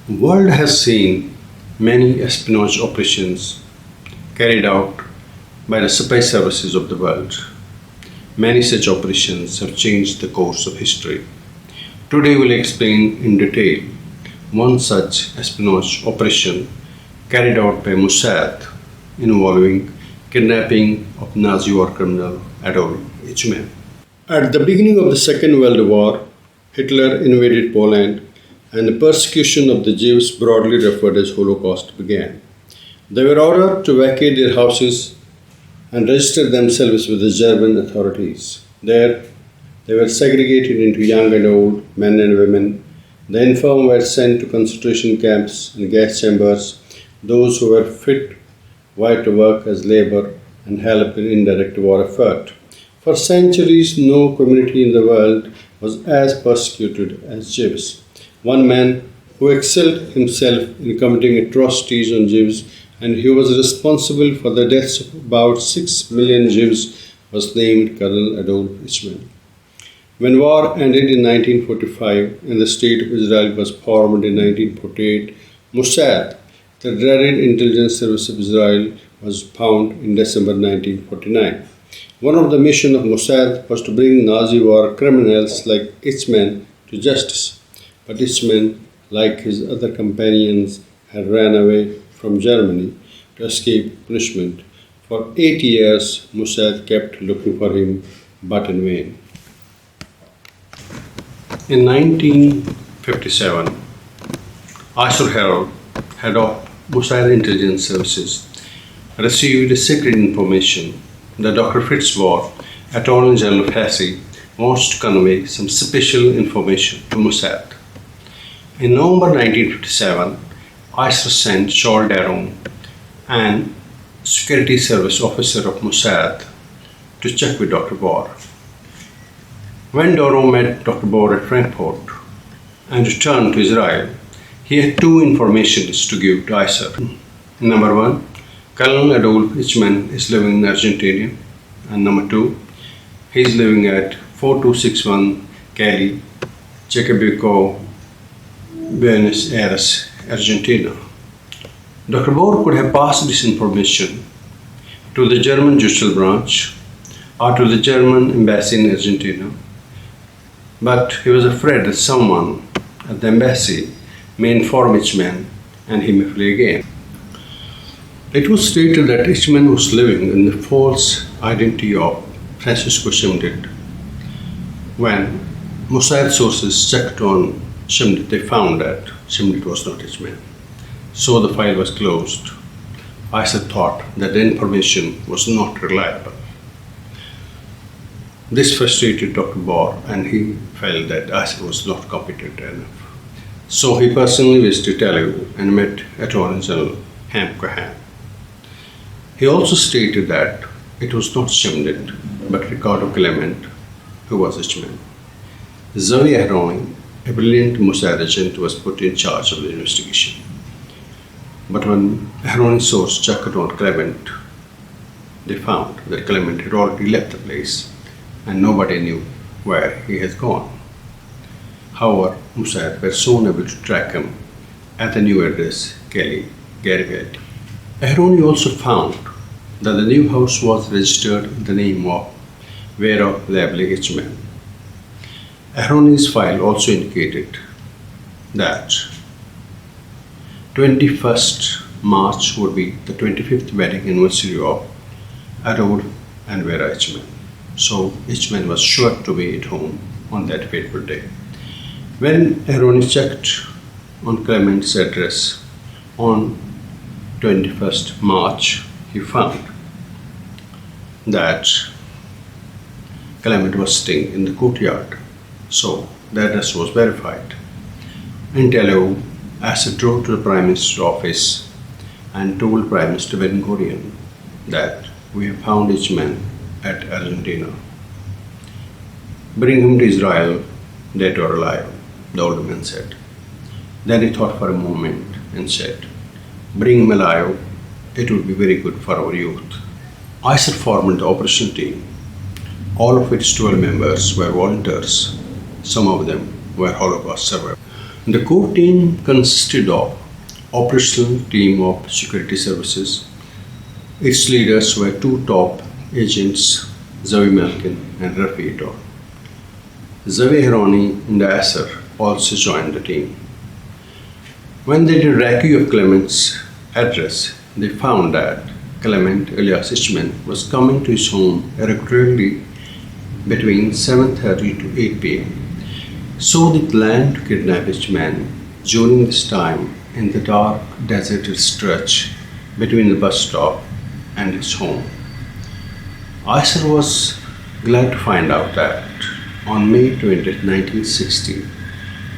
The world has seen many espionage operations carried out by the spy services of the world. Many such operations have changed the course of history. Today we'll explain in detail one such espionage operation carried out by Mossad involving kidnapping of Nazi war criminal Adolf Eichmann. At the beginning of the Second World War, Hitler invaded Poland and the persecution of the Jews, broadly referred as Holocaust, began. They were ordered to vacate their houses and register themselves with the German authorities. There, they were segregated into young and old, men and women. The infirm were sent to concentration camps and gas chambers. Those who were fit were to work as labor and help in indirect war effort. For centuries, no community in the world was as persecuted as Jews. One man who excelled himself in committing atrocities on Jews, and he was responsible for the deaths of about 6 million Jews, was named Col Adolf Eichmann. When war ended in 1945 and the State of Israel was formed in 1948, Mossad, the dreaded intelligence service of Israel, was founded in December 1949. One of the missions of Mossad was to bring Nazi war criminals like Eichmann to justice. But Eichmann, like his other companions, had ran away from Germany to escape punishment. For 8 years, Mossad kept looking for him, but in vain. In 1957, Asher Harold, head of Mossad intelligence services, received secret information that Dr. Fritz War, Attorney General of Hesse, wants to convey some special information to Mossad. In November 1957, Asher sent Charles Darrow, an security service officer of Mossad, to check with Dr. Bohr. When Darrow met Dr. Bohr at Frankfurt and returned to Israel, he had two informations to give to Asher. Number one, Col Adolf Eichmann is living in Argentina, and number two, he is living at 4261 Cali, Chacabuco, Buenos Aires, Argentina. Dr. Bohr could have passed this information to the German judicial branch or to the German embassy in Argentina, but he was afraid that someone at the embassy may inform Eichmann and he may flee again. It was stated that Eichmann was living in the false identity of Francisco Schimdit. When Mossad sources checked on Schimdit, they found that Schimdit was not Eichmann. So the file was closed. Asher thought that the information was not reliable. This frustrated Dr. Bohr, and he felt that Asher was not competent enough. So he personally visited Tel Aviv and met Attorney General Ham Cohen. He also stated that it was not Schimdit, but Ricardo Clement who was Eichmann. Zoe Ahroni, a brilliant Mossad agent, was put in charge of the investigation. But when Ahroni's source checked on Clement, they found that Clement had already left the place and nobody knew where he had gone. However, Mossad were soon able to track him at the new address, Kelly, Garibaldi. Ahroni also found that the new house was registered in the name of Vera Labli Eichmann. Ahroni's file also indicated that 21st March would be the 25th wedding anniversary of Adolf and Vera Eichmann. So Eichmann was sure to be at home on that fateful day. When Ahroni checked on Clement's address on 21st March, he found that Clement was staying in the courtyard. So the address was verified. In Tel Aviv, Asher drove to the Prime Minister's office and told Prime Minister Ben Gurion that we have found Eichmann at Argentina. Bring him to Israel, dead or alive, the old man said. Then he thought for a moment and said, bring him alive, it would be very good for our youth. Asher formed the operation team. All of its 12 members were volunteers. Some of them were Holocaust survivors. The core team consisted of operational team of security services. Its leaders were two top agents, Zawi Malkin and Rafi Etor. Zawi Hirani and Asser also joined the team. When they did recce of Clement's address, they found that Clement alias Eichmann was coming to his home regularly between 7:30 to 8 p.m. So they planned to kidnap Eichmann during this time in the dark, deserted stretch between the bus stop and his home. Asser was glad to find out that on May 20, 1960,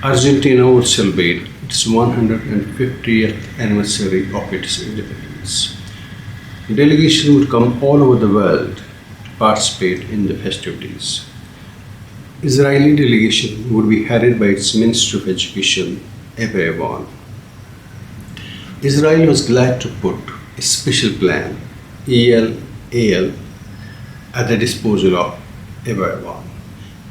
Argentina would celebrate its 150th anniversary of its independence. Delegations would come all over the world to participate in the festivities. Israeli delegation would be headed by its Minister of Education, Avi Eban. Israel was glad to put a special plan, EL-AL, at the disposal of Avi Eban.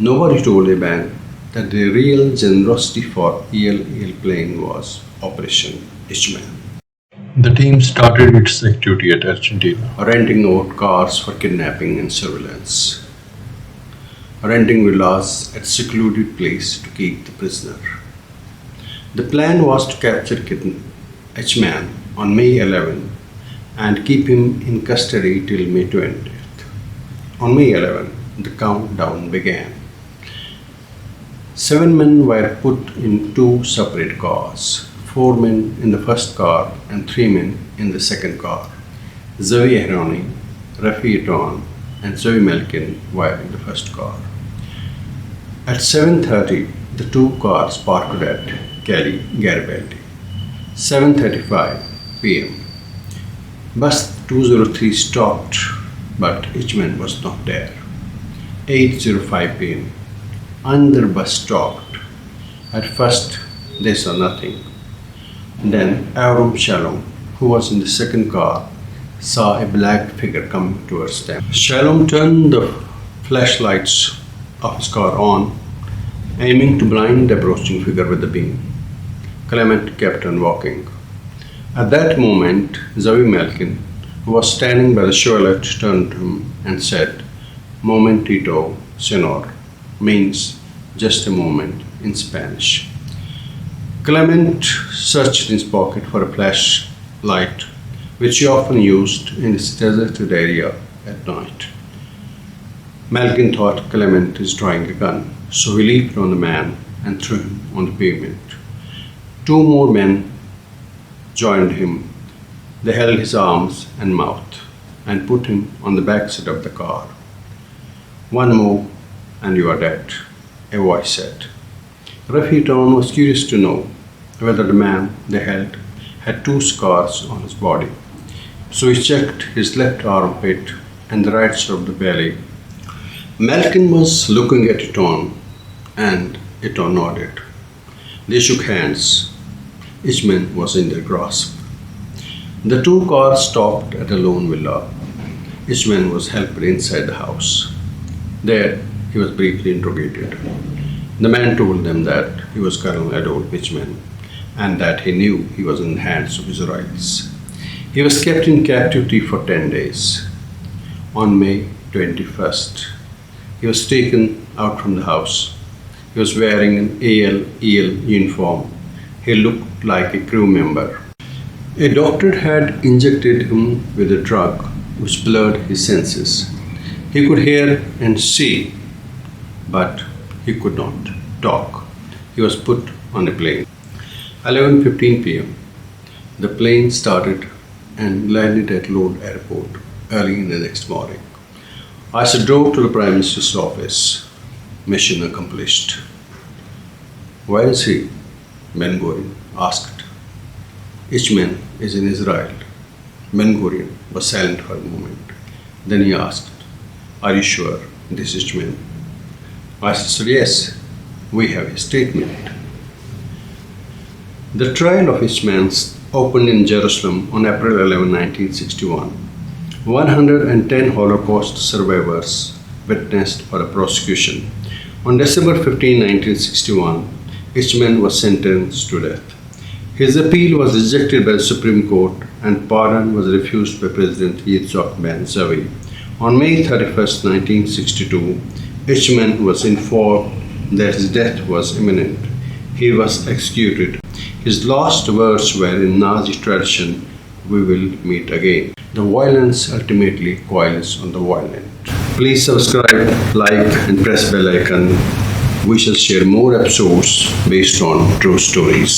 Nobody told Eban that the real generosity for EL-AL plan was Operation Eichmann. The team started its activity at Argentina, renting out cars for kidnapping and surveillance, renting villas at secluded place to keep the prisoner. The plan was to capture Eichmann on May 11 and keep him in custody till May 20th. On May 11, the countdown began. 7 men were put in 2 separate cars, 4 men in the first car and 3 men in the second car. Zawi Hirani, Rafi Etor, and Zawi Malkin were in the first car. At 7:30, the 2 cars parked at Garibaldi. 7:35 p.m. Bus 203 stopped, but Eichmann was not there. 8:05 p.m. Another bus stopped. At first, they saw nothing. Then Avram Shalom, who was in the second car, saw a black figure coming towards them. Shalom turned the flashlights of his car on, aiming to blind the approaching figure with the beam. Clement kept on walking. At that moment, Zawi Malkin, who was standing by the Shoelet, turned to him and said, "Momentito, senor," means just a moment in Spanish. Clement searched in his pocket for a flashlight, which he often used in this deserted area at night. Malkin thought Clement is drawing a gun, so he leaped on the man and threw him on the pavement. 2 more men joined him. They held his arms and mouth and put him on the back seat of the car. "One move and you are dead," a voice said. Rafi Etor was curious to know whether the man they held had 2 scars on his body, so he checked his left armpit and the right side of the belly. Malkin was looking at Etor, and Etor nodded. They shook hands. Eichmann was in their grasp. The 2 cars stopped at a lone villa. Eichmann was helped inside the house. There, he was briefly interrogated. The man told them that he was Col Adolf Eichmann and that he knew he was in the hands of Israelis. He was kept in captivity for 10 days. On May 21st, he was taken out from the house. He was wearing an AL-EL uniform. He looked like a crew member. A doctor had injected him with a drug which blurred his senses. He could hear and see, but he could not talk. He was put on a plane. 11:15 p.m. The plane started and landed at Lod Airport early in the next morning. I drove to the Prime Minister's office. Mission accomplished. "Where is he?" Ben-Gurion asked. "Eichmann is in Israel." Ben-Gurion was silent for a moment. Then he asked, "Are you sure this is Eichmann?" I said, "Yes, we have a statement." The trial of Eichmann opened in Jerusalem on April 11, 1961. 110 Holocaust survivors witnessed for a prosecution. On December 15, 1961, Eichmann was sentenced to death. His appeal was rejected by the Supreme Court and pardon was refused by President Yitzhak Ben-Zavi. On May 31, 1962, Eichmann was informed that his death was imminent. He was executed. His last words were in Nazi tradition, "We will meet again." The violence ultimately coils on the violent. Please subscribe, like, and press bell icon. We shall share more episodes based on true stories.